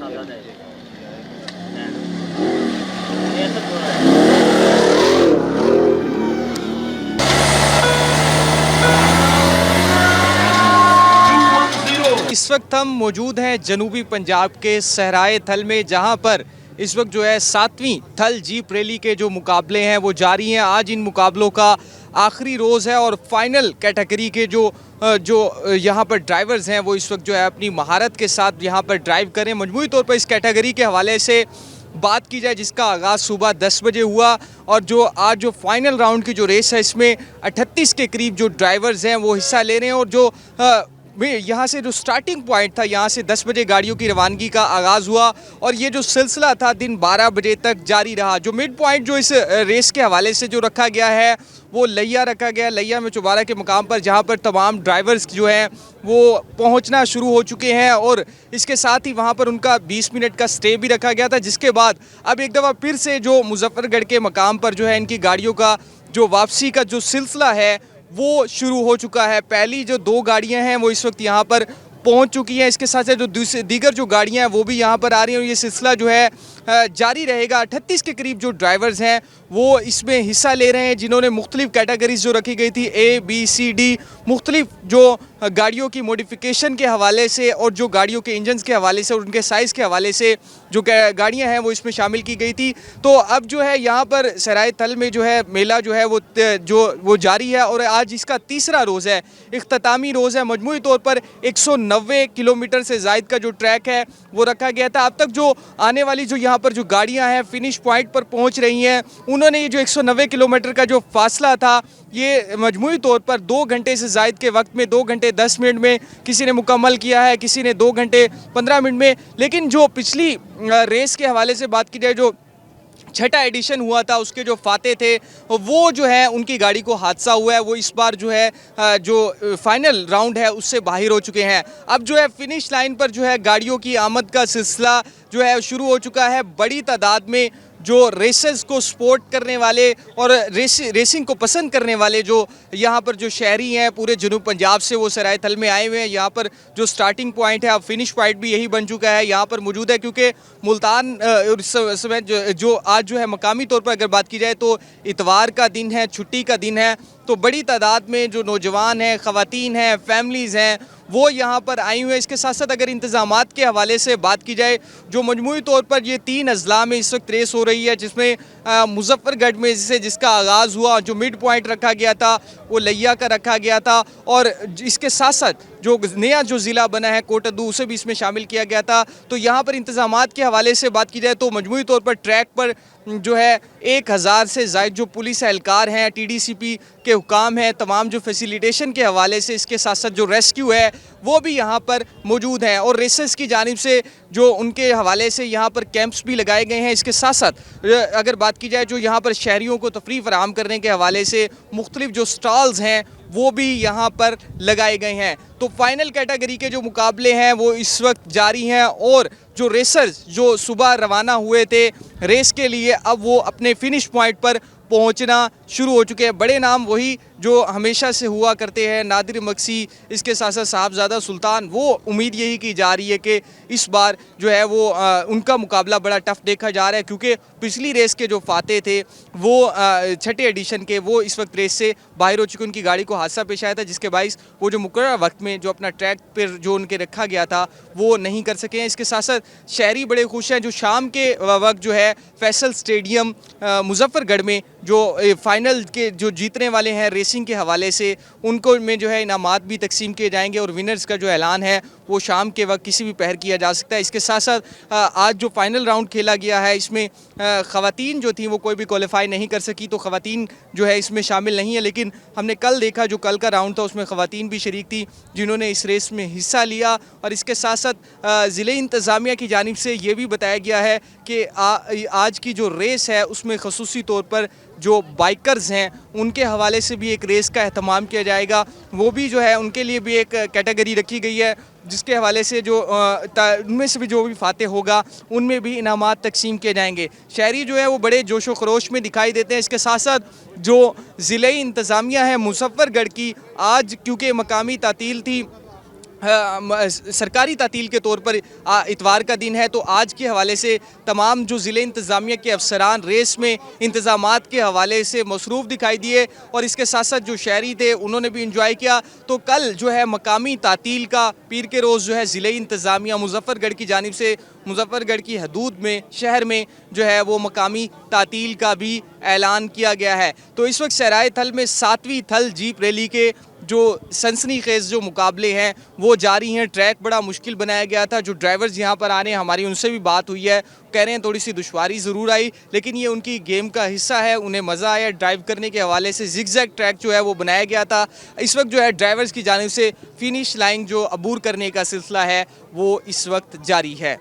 इस वक्त हम मौजूद हैं जनूबी पंजाब के सहराए थल में, जहां पर इस वक्त जो है 7वीं थल जीप रैली के जो मुकाबले हैं वो जारी हैं। आज इन मुकाबलों का आखिरी रोज़ है और फाइनल कैटेगरी के जो यहाँ पर ड्राइवर्स हैं वो इस वक्त जो है अपनी महारत के साथ यहाँ पर ड्राइव करें। मजमूई तौर पर इस कैटेगरी के हवाले से बात की जाए जिसका आगाज़ सुबह 10 बजे हुआ और जो आज जो फाइनल राउंड की जो रेस है इसमें 38 के करीब जो ड्राइवर्स हैं वो हिस्सा ले रहे हैं। और जो यहाँ से जो स्टार्टिंग पॉइंट था, यहाँ से 10 बजे गाड़ियों की रवानगी का आगाज़ हुआ और ये जो सिलसिला था दिन 12 बजे तक जारी रहा। जो मिड पॉइंट जो इस रेस के हवाले से जो रखा गया है वो लैया रखा गया, लैया में चौबारा के मुकाम पर, जहाँ पर तमाम ड्राइवर्स जो हैं वो पहुँचना शुरू हो चुके हैं और इसके साथ ही वहाँ पर उनका 20 मिनट का स्टे भी रखा गया था। जिसके बाद अब एक दफ़ा फिर से जो मुजफ्फरगढ़ के मुकाम पर जो है इनकी गाड़ियों का जो वापसी का जो सिलसिला है वो शुरू हो चुका है। पहली जो 2 गाड़ियां हैं वो इस वक्त यहाँ पर पहुँच चुकी हैं। इसके साथ साथ जो दीगर जो गाड़ियां हैं वो भी यहाँ पर आ रही हैं और ये सिलसिला जो है जारी रहेगा। 38 के करीब जो ड्राइवर्स हैं वो इसमें हिस्सा ले रहे हैं, जिन्होंने मुख्तलिफ कैटेगरीज जो रखी गई थी A, B, C, D, मुख्तलिफ जो गाड़ियों की मॉडिफिकेशन के हवाले से और जो गाड़ियों के इंजन्स के हवाले से और उनके साइज़ के हवाले से जो गाड़ियां हैं वो इसमें शामिल की गई थी। तो अब जो है यहाँ पर सहराए थल में जो है मेला जो है वो जारी है और आज इसका तीसरा रोज़ है, इख्तितामी रोज़ है। मजमूई तौर पर 190 किलोमीटर से ज़ायद का जो ट्रैक है वो रखा गया था। अब तक जो आने वाली जो यहाँ पर जो गाड़ियाँ हैं फिनिश पॉइंट पर पहुँच रही हैं, उन्होंने ये जो 190 किलोमीटर का जो फासला था ये मजमूई तौर पर 2 घंटे से ज़ायद के वक्त में 2 घंटे 10 मिनट में किसी ने मुकम्मल किया है, किसी ने 2 घंटे 15 मिनट में। लेकिन जो पिछली रेस के हवाले से बात की जाए, जो 6ठा एडिशन हुआ था उसके जो फाते थे वो जो है उनकी गाड़ी को हादसा हुआ है, वो इस बार जो है जो फाइनल राउंड है उससे बाहर हो चुके हैं। अब जो है फिनिश लाइन पर जो है गाड़ियों की आमद का सिलसिला जो है शुरू हो चुका है। बड़ी तादाद में जो रेसेस को सपोर्ट करने वाले और रेसिंग को पसंद करने वाले जो यहाँ पर जो शहरी हैं पूरे जनूब पंजाब से वो सहराए थल में आए हुए हैं। यहाँ पर जो स्टार्टिंग पॉइंट है अब फिनिश पॉइंट भी यही बन चुका है, यहाँ पर मौजूद है। क्योंकि मुल्तान इस समय जो आज जो है मकामी तौर पर अगर बात की जाए तो इतवार का दिन है, छुट्टी का दिन है, तो बड़ी तादाद में जो नौजवान हैं, ख़वातीन हैं, फैमिलीज़ हैं वो यहाँ पर आई हुई हैं। इसके साथ साथ अगर इंतज़ामात के हवाले से बात की जाए, जो मजमूई तौर पर ये 3 अजला में इस वक्त रेस हो रही है, जिसमें मुजफ्फरगढ़ में जिसका आगाज़ हुआ, जो मिड पॉइंट रखा गया था वो लैया का रखा गया था और इसके साथ साथ जो नया जो ज़िला बना है कोटद्दू उसे भी इसमें शामिल किया गया था। तो यहाँ पर इंतज़ामात के हवाले से बात की जाए तो मजमूई तौर पर ट्रैक पर जो है 1000 से ज़ायद जो पुलिस एहलकार हैं, TDCP के हुकाम हैं, तमाम जो फैसिलिटेशन के हवाले से, इसके साथ साथ जो रेस्क्यू है वो भी यहाँ पर मौजूद हैं और रेसेस की जानिब से जो उनके हवाले से यहाँ पर कैंप्स भी लगाए गए हैं। इसके साथ साथ अगर बात की जाए जो यहाँ पर शहरियों को तफरीह फराहम करने के हवाले से मुख्तलिफ जो स्टॉल्स हैं वो भी यहाँ पर लगाए गए हैं। तो फाइनल कैटेगरी के जो मुकाबले हैं वो इस वक्त जारी हैं और जो रेसर्स जो सुबह रवाना हुए थे रेस के लिए अब वो अपने फिनिश पॉइंट पर पहुंचना शुरू हो चुके हैं। बड़े नाम वही जो हमेशा से हुआ करते हैं, नादिर मक्सी, इसके साथ साथ साहबजादा सुल्तान। वो उम्मीद यही की जा रही है कि इस बार जो है वो उनका मुकाबला बड़ा टफ देखा जा रहा है, क्योंकि पिछली रेस के जो फाते थे वो 6ठे एडिशन के वो इस वक्त रेस से बाहर हो चुके। उनकी गाड़ी को हादसा पेश आया था जिसके बाइस वो जो मुकर्रर वक्त में जो अपना ट्रैक पर जो उनके रखा गया था वो नहीं कर सके हैं। इसके साथ साथ शहरी बड़े खुश हैं। जो शाम के वक्त जो है फैसल स्टेडियम मुजफ्फरगढ़ में जो फाइनल के जो जीतने वाले हैं रेसिंग के हवाले से उनको में जो है इनामात भी तकसीम किए जाएंगे और विनर्स का जो ऐलान है वो शाम के वक्त किसी भी पहर किया जा सकता है। इसके साथ साथ आज जो फाइनल राउंड खेला गया है इसमें ख़वातीन जो थी वो कोई भी क्वालिफाई नहीं कर सकी, तो ख़वातीन जो है इसमें शामिल नहीं है। लेकिन हमने कल देखा जो कल का राउंड था उसमें ख़वातीन भी शरीक थी जिन्होंने इस रेस में हिस्सा लिया। और इसके साथ साथ ज़िले इंतज़ामिया की जानिब से ये भी बताया गया है कि आज की जो रेस है उसमें ख़ुसूसी तौर पर जो बाइकर्स हैं उनके हवाले से भी एक रेस का एहतमाम किया जाएगा। वो भी जो है उनके लिए भी एक कैटेगरी रखी गई है जिसके हवाले से जो उनमें से भी जो भी फाते होगा उनमें भी इनामात तकसीम किए जाएंगे। शहरी जो है वो बड़े जोशो खरोश में दिखाई देते हैं। इसके साथ साथ जो ज़िले इंतज़ामिया है मुजफ्फरगढ़ की, आज क्योंकि मकामी तातील थी सरकारी तातील के तौर पर इतवार का दिन है, तो आज के हवाले से तमाम जो ज़िले इंतज़ामिया के अफसरान रेस में इंतज़ामात के हवाले से मसरूफ़ दिखाई दिए और इसके साथ साथ जो शहरी थे उन्होंने भी इंजॉय किया। तो कल जो है मकामी तातील का पीर के रोज़ जो है ज़िले इंतज़ामिया मुज़फ़्फ़रगढ़ की जानिब से मुज़फ़्फ़रगढ़ की हदूद में शहर में जो है वो मकामी तातील का भी ऐलान किया गया है। तो इस वक्त सहराए थल में 7वीं थल जीप रैली के जो सनसनीखेज़ जो मुकाबले हैं वो जारी हैं। ट्रैक बड़ा मुश्किल बनाया गया था। जो ड्राइवर्स यहाँ पर आ रहे हैं, हमारी उनसे भी बात हुई है, कह रहे हैं थोड़ी सी दुश्वारी ज़रूर आई, लेकिन ये उनकी गेम का हिस्सा है, उन्हें मज़ा आया। ड्राइव करने के हवाले से ज़िगज़ैग ट्रैक जो है वो बनाया गया था। इस वक्त जो है ड्राइवर्स की जानिब से फिनिश लाइन जो अबूर करने का सिलसिला है वो इस वक्त जारी है।